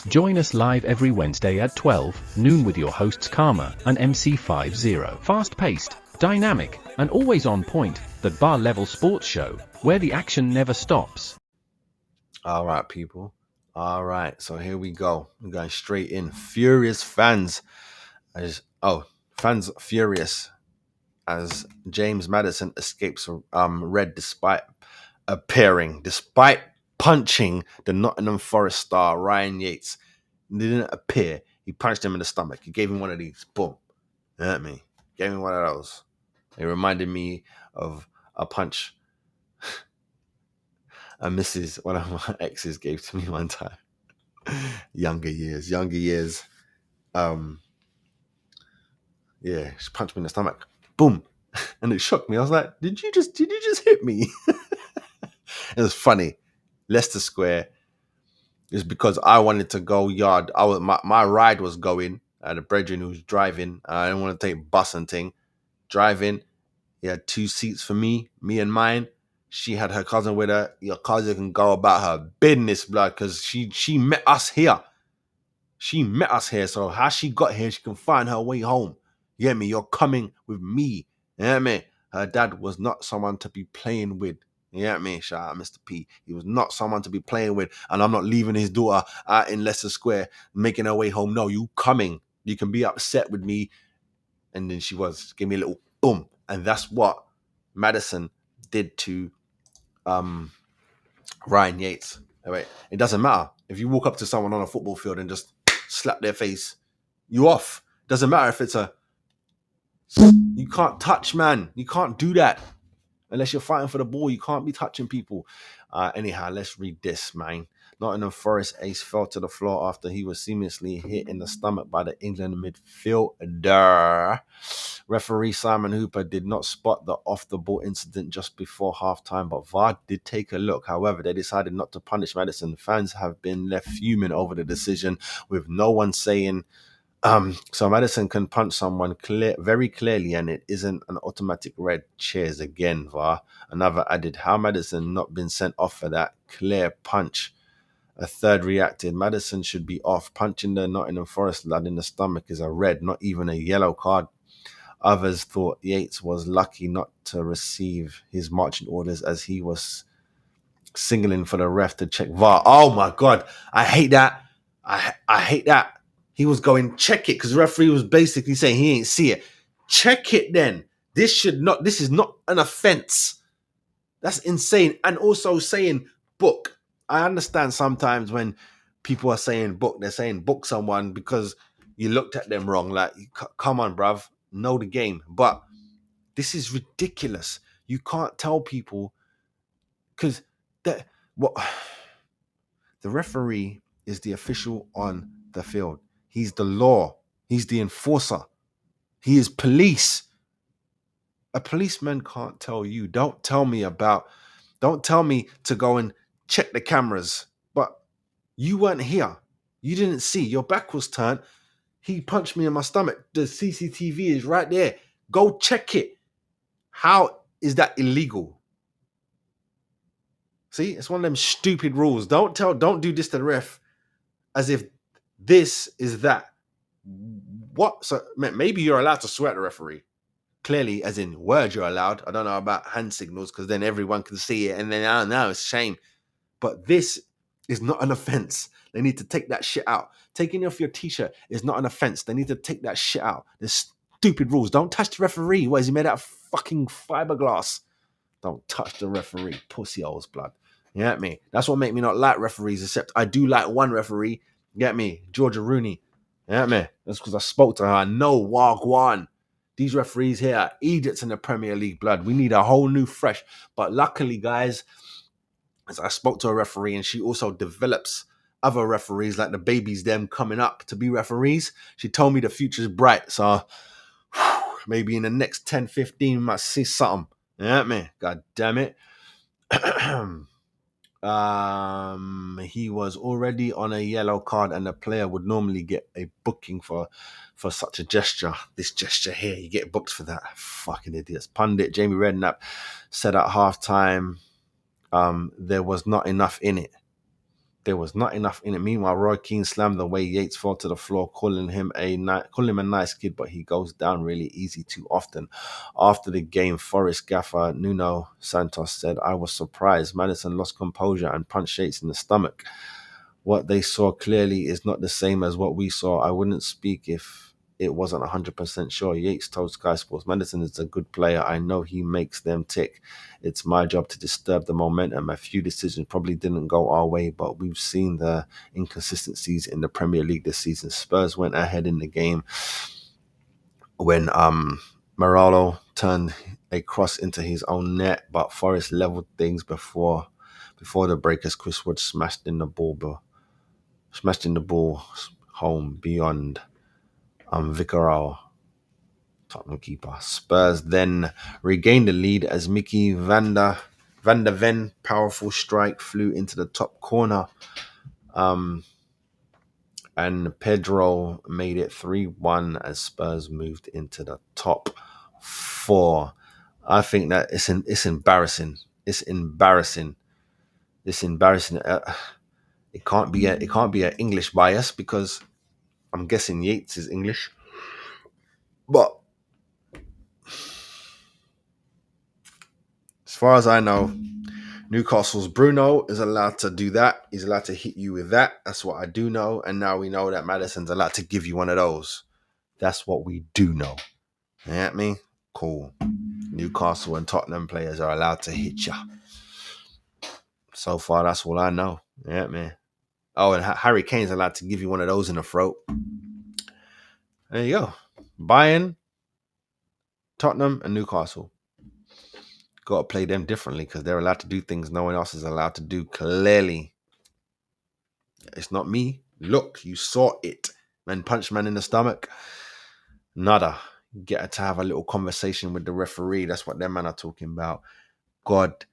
Join us live every Wednesday at 12 noon with your hosts Karma and MC50. Fast-paced, dynamic, and always on point, the bar-level sports show, where the action never stops. All right, people. All right, so here we go. We're going straight in. Furious fans. Fans furious as James Maddison escapes red despite punching the Nottingham Forest star Ryan Yates. He didn't appear. He punched him in the stomach. He gave him one of these. Boom. You know what I mean? Gave him one of those. It reminded me of a punch one of my exes gave to me one time. Younger years. Yeah, she punched me in the stomach. Boom. And it shocked me. I was like, did you just hit me? It was funny. Leicester Square is because I wanted to go yard. My ride was going. I had a brethren who was driving. I didn't want to take bus and thing. Driving. He had 2 seats for me and mine. She had her cousin with her. Your cousin can go about her business, blood, because she met us here. She met us here. So how she got here, she can find her way home. You get me? You're coming with me. You get me? Her dad was not someone to be playing with. You get me? Shout out Mr. P. He was not someone to be playing with. And I'm not leaving his daughter out in Leicester Square making her way home. No, you coming. You can be upset with me. And then she was. Give me a little boom. And that's what Maddison did to Ryan Yates. Wait, it doesn't matter. If you walk up to someone on a football field and just slap their face, you off. Doesn't matter if it's you can't touch, man. You can't do that. Unless you're fighting for the ball, you can't be touching people. Anyhow, let's read this, man. Nottingham Forest ace fell to the floor after he was seamlessly hit in the stomach by the England midfielder. Referee Simon Hooper did not spot the off-the-ball incident just before halftime, but VAR did take a look. However, they decided not to punish Maddison. Fans have been left fuming over the decision, with no one saying so Maddison can punch someone very clearly, and it isn't an automatic red. Cheers again, VAR. Another added, how Maddison not been sent off for that clear punch? A third reacted, Maddison should be off. Punching the Nottingham Forest lad in the stomach is a red, not even a yellow card. Others thought Yates was lucky not to receive his marching orders as he was signaling for the ref to check VAR. Oh my God, I hate that. I hate that. He was going, check it, because the referee was basically saying he ain't see it. Check it then. This is not an offense. That's insane. And also saying book. I understand sometimes when people are saying book, they're saying book someone because you looked at them wrong. Like, come on, bruv, know the game. But this is ridiculous. You can't tell people, because the referee is the official on the field. He's the law. He's the enforcer. He is police. A policeman can't tell you. Don't tell me to go and check the cameras. But you weren't here. You didn't see. Your back was turned. He punched me in my stomach. The CCTV is right there. Go check it. How is that illegal? See, it's one of them stupid rules. Don't do this to the ref as if this is that. What? So maybe you're allowed to swear at the referee. Clearly, as in words, you're allowed. I don't know about hand signals, because then everyone can see it, and then I don't know, it's a shame. But this is not an offense. They need to take that shit out. Taking off your t-shirt is not an offense. They need to take that shit out. There's stupid rules. Don't touch the referee. What is he made out of fucking fiberglass? Don't touch the referee. Pussy holes, blood. You get me? That's what make me not like referees, except I do like one referee. You get me? Georgia Rooney. You get me? That's because I spoke to her. I know Wagwan. These referees here are idiots in the Premier League, blood. We need a whole new fresh. But luckily, guys, as I spoke to a referee, and she also develops other referees, like the babies, them coming up to be referees. She told me the future's bright. So maybe in the next 10, 15, we might see something. You get me? God damn it. He was already on a yellow card, and the player would normally get a booking for such a gesture. This gesture here, you get booked for that. Fucking idiots. Pundit Jamie Redknapp said at halftime, there was not enough in it. There was not enough in it. Meanwhile, Roy Keane slammed the way Yates fell to the floor, calling him a nice kid, but he goes down really easy too often. After the game, Forest gaffer Nuno Santos said, "I was surprised. Maddison lost composure and punched Yates in the stomach. What they saw clearly is not the same as what we saw. I wouldn't speak if it wasn't 100% sure." Yates told Sky Sports, "Maddison is a good player. I know he makes them tick. It's my job to disturb the momentum. A few decisions probably didn't go our way, but we've seen the inconsistencies in the Premier League this season. Spurs went ahead in the game when Moralo turned a cross into his own net, but Forest leveled things before the break as Chris Wood smashed in the ball home beyond Vicarao, Tottenham keeper. Spurs then regained the lead as Mickey van der Ven powerful strike flew into the top corner. And Pedro made it 3-1 as Spurs moved into the top 4. I think that it's embarrassing. It's embarrassing. It can't be an English bias because I'm guessing Yates is English. But as far as I know, Newcastle's Bruno is allowed to do that. He's allowed to hit you with that. That's what I do know. And now we know that Maddison's allowed to give you one of those. That's what we do know. You get me? Cool. Newcastle and Tottenham players are allowed to hit you. So far, that's all I know. You get me? Oh, and Harry Kane's allowed to give you one of those in the throat. There you go. Bayern, Tottenham, and Newcastle. Got to play them differently because they're allowed to do things no one else is allowed to do. Clearly, it's not me. Look, you saw it. Man punched man in the stomach. Nada. Get to have a little conversation with the referee. That's what them man are talking about. God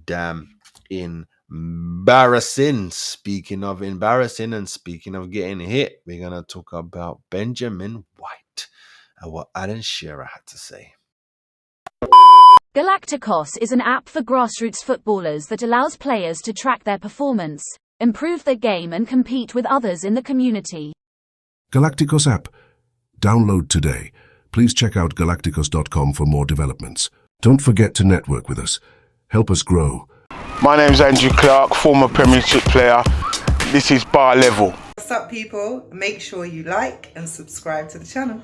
damn embarrassing. Speaking of embarrassing and speaking of getting hit, we're going to talk about Benjamin White and what Alan Shearer had to say. Galacticos is an app for grassroots footballers that allows players to track their performance, improve their game and compete with others in the community. Galacticos app. Download today. Please check out galacticos.com for more developments. Don't forget to network with us. Help us grow. My name's Andrew Clark, former Premiership player. This is Bar Level. What's up, people? Make sure you like and subscribe to the channel.